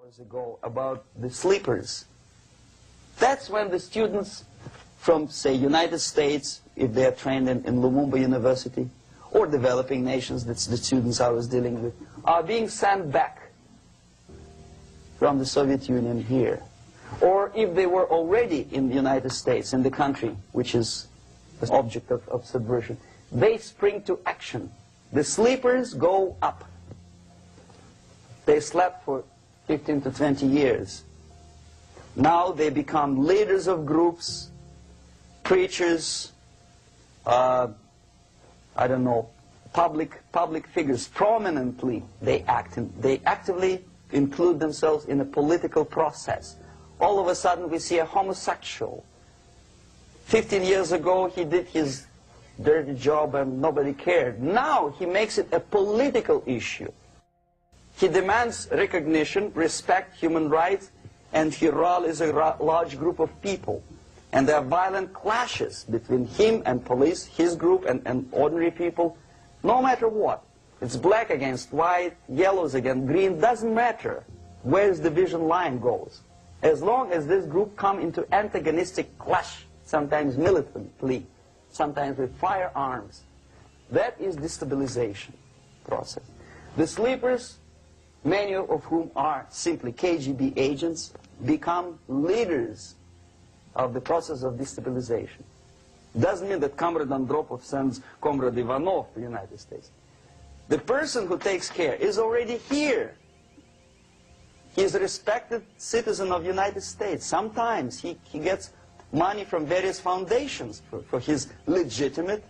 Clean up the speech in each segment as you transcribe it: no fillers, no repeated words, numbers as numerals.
hours ago about the sleepers. That's when the students from, say, United States, if they are trained in Lumumba University, or developing nations, that's the students I was dealing with, are being sent back from the Soviet Union here. Or if they were already in the United States, in the country which is the object of subversion, they spring to action. The sleepers go up. They slept for 15 to 20 years. Now they become leaders of groups, preachers, I don't know, public figures. Prominently they actively include themselves in a political process. All of a sudden we see a homosexual. 15 years ago he did his dirty job and nobody cared. Now he makes it a political issue. He demands recognition, respect, human rights, and he rallies a large group of people. And there are violent clashes between him and police, his group and ordinary people, no matter what. It's black against white, yellows against green, doesn't matter where the division line goes. As long as this group come into antagonistic clash, sometimes militantly, sometimes with firearms, that is destabilization process. The sleepers, many of whom are simply KGB agents, become leaders of the process of destabilization. Doesn't mean that Comrade Andropov sends Comrade Ivanov to the United States. The person who takes care is already here. He is a respected citizen of the United States. Sometimes he gets money from various foundations for his legitimate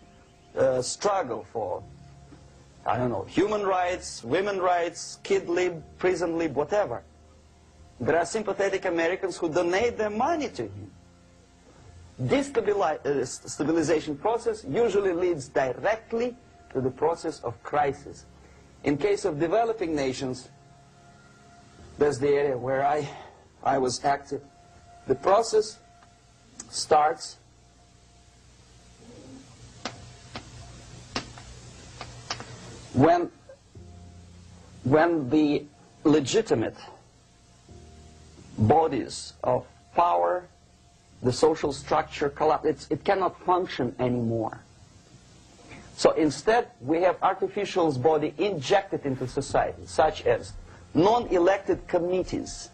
struggle for, I don't know, human rights, women's rights, kid lib, prison lib, whatever. There are sympathetic Americans who donate their money to him. This stabilization process usually leads directly to the process of crisis. In case of developing nations, that's the area where I was active. The process starts when the legitimate bodies of power, the social structure collapse. It cannot function anymore. So instead, we have artificial body injected into society, such as non-elected committees.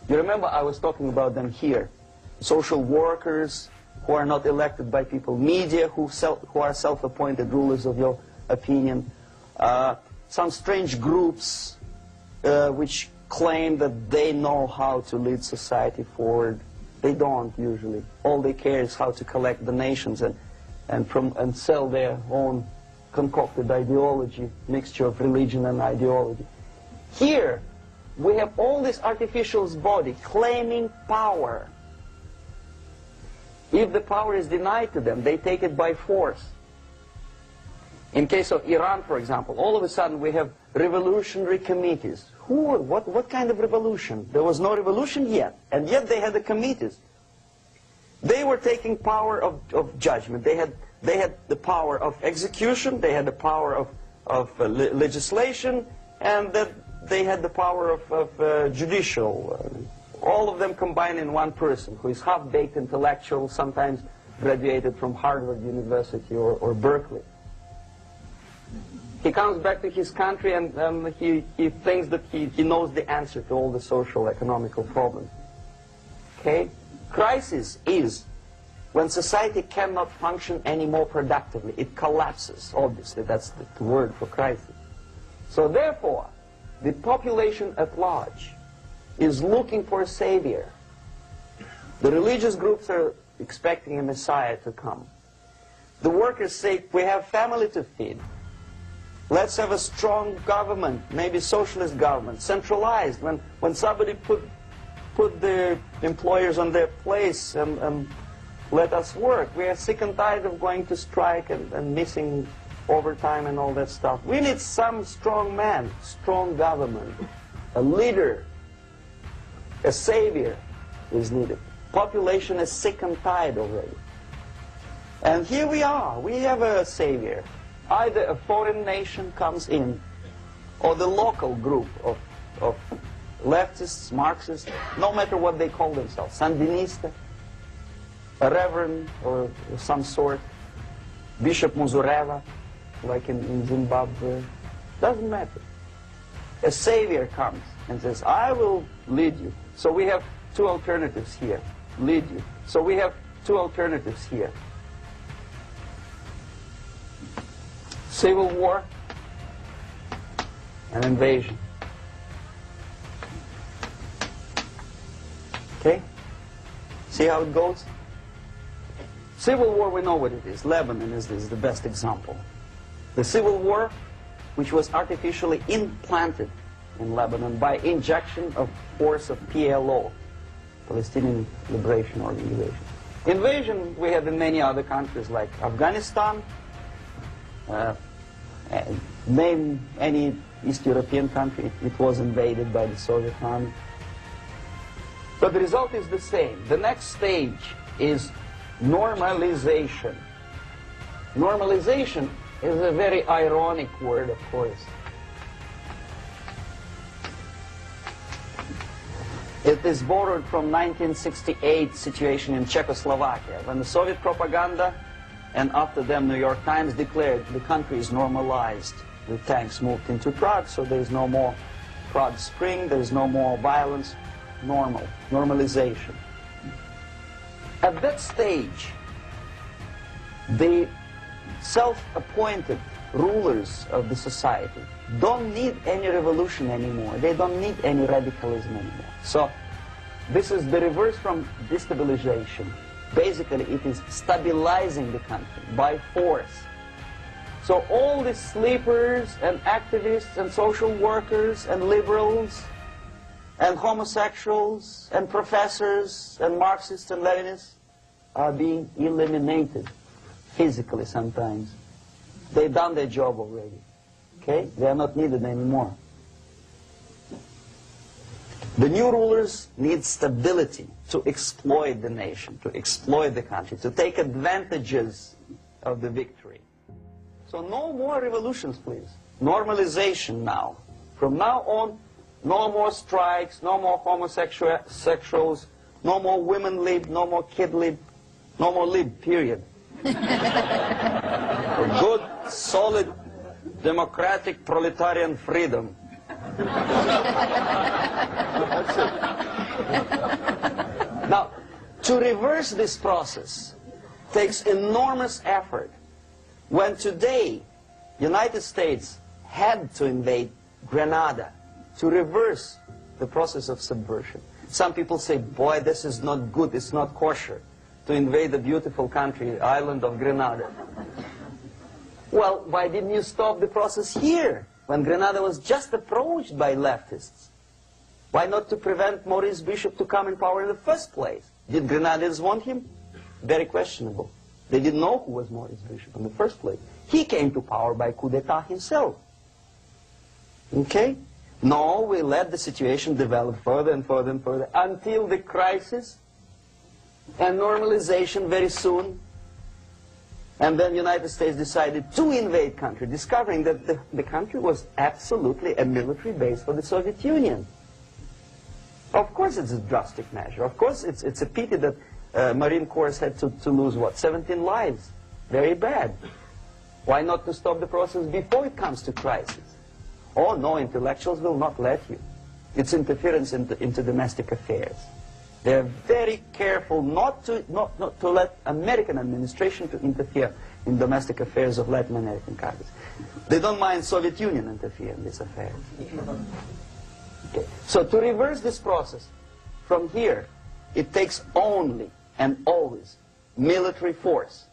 You remember I was talking about them here. Social workers who are not elected by people, media who are self-appointed rulers of your opinion, some strange groups which claim that they know how to lead society forward. They don't usually. All they care is how to collect donations and sell their own concocted ideology, mixture of religion and ideology. Here, we have all this artificial body claiming power. If the power is denied to them, they take it by force. In case of Iran, for example, all of a sudden we have revolutionary committees. What kind of revolution? There was no revolution yet, and yet they had the committees. They were taking power of judgment. They had the power of execution, they had the power of legislation, and that they had the power of judicial. All of them combined in one person, who is half-baked intellectual, sometimes graduated from Harvard University or Berkeley. He comes back to his country and he thinks that he knows the answer to all the social, economical problems. Okay? Crisis is when society cannot function any more productively. It collapses, obviously. That's the word for crisis. So therefore, the population at large is looking for a savior. The religious groups are expecting a messiah to come. The workers say, we have family to feed. Let's have a strong government, maybe socialist government, centralized, when somebody put the employers on their place and let us work. We are sick and tired of going to strike and missing overtime and all that stuff. We need some strong man, strong government, a leader, a savior is needed. Population is sick and tired already. And here we are, we have a savior. Either a foreign nation comes in, or the local group of leftists, Marxists, no matter what they call themselves, Sandinista, a reverend or some sort, Bishop Muzureva, like in Zimbabwe, doesn't matter. A savior comes and says, I will lead you. So we have two alternatives here. Lead you. So we have two alternatives here. Civil war and invasion. Okay? See how it goes? Civil war, we know what it is. Lebanon is the best example. The civil war, which was artificially implanted in Lebanon by injection of force of PLO, Palestinian Liberation Organization. Invasion we have in many other countries like Afghanistan, name any East European country, it was invaded by the Soviet army. But the result is the same. The next stage is normalization. Normalization is a very ironic word, of course. It is borrowed from 1968 situation in Czechoslovakia, when the Soviet propaganda and after them New York Times declared the country is normalized. The tanks moved into Prague, so there is no more Prague Spring, there is no more violence. Normalization. At that stage, the self-appointed rulers of the society don't need any revolution anymore. They don't need any radicalism anymore. So this is the reverse from destabilization. Basically, it is stabilizing the country by force. So all the sleepers and activists and social workers and liberals and homosexuals and professors and Marxists and Leninists are being eliminated physically sometimes. They've done their job already. Okay? They are not needed anymore. The new rulers need stability to exploit the nation, to exploit the country, to take advantages of the victory. So no more revolutions, please. Normalization now. From now on, no more strikes, no more homosexuals, no more women lib, no more kid lib, no more lib, period. A good, solid, democratic, proletarian freedom. That's it. Now, to reverse this process takes enormous effort. When today, United States had to invade Grenada to reverse the process of subversion. Some people say, boy, this is not good, it's not kosher to invade the beautiful country, island of Grenada. Well, why didn't you stop the process here, when Grenada was just approached by leftists? Why not to prevent Maurice Bishop to come in power in the first place? Did Grenadians want him? Very questionable. They didn't know who was Maurice Bishop in the first place. He came to power by coup d'etat himself. Okay? No, we let the situation develop further and further and further until the crisis and normalization very soon. And then the United States decided to invade country, discovering that the country was absolutely a military base for the Soviet Union. Of course it's a drastic measure. Of course it's a pity that Marine Corps had to lose, what, 17 lives. Very bad. Why not to stop the process before it comes to crisis? Oh, no, intellectuals will not let you. It's interference into domestic affairs. They're very careful not to let American administration to interfere in domestic affairs of Latin American countries. They don't mind Soviet Union interfere in this affair. Okay. So to reverse this process, from here, it takes only and always military force.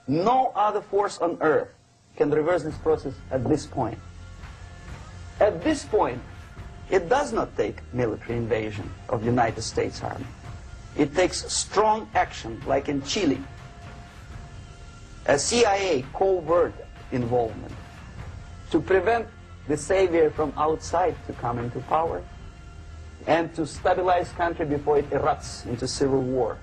No other force on earth can reverse this process at this point. At this point, it does not take military invasion of the United States Army. It takes strong action, like in Chile, a CIA covert involvement to prevent the savior from outside to come into power and to stabilize country before it erupts into civil war.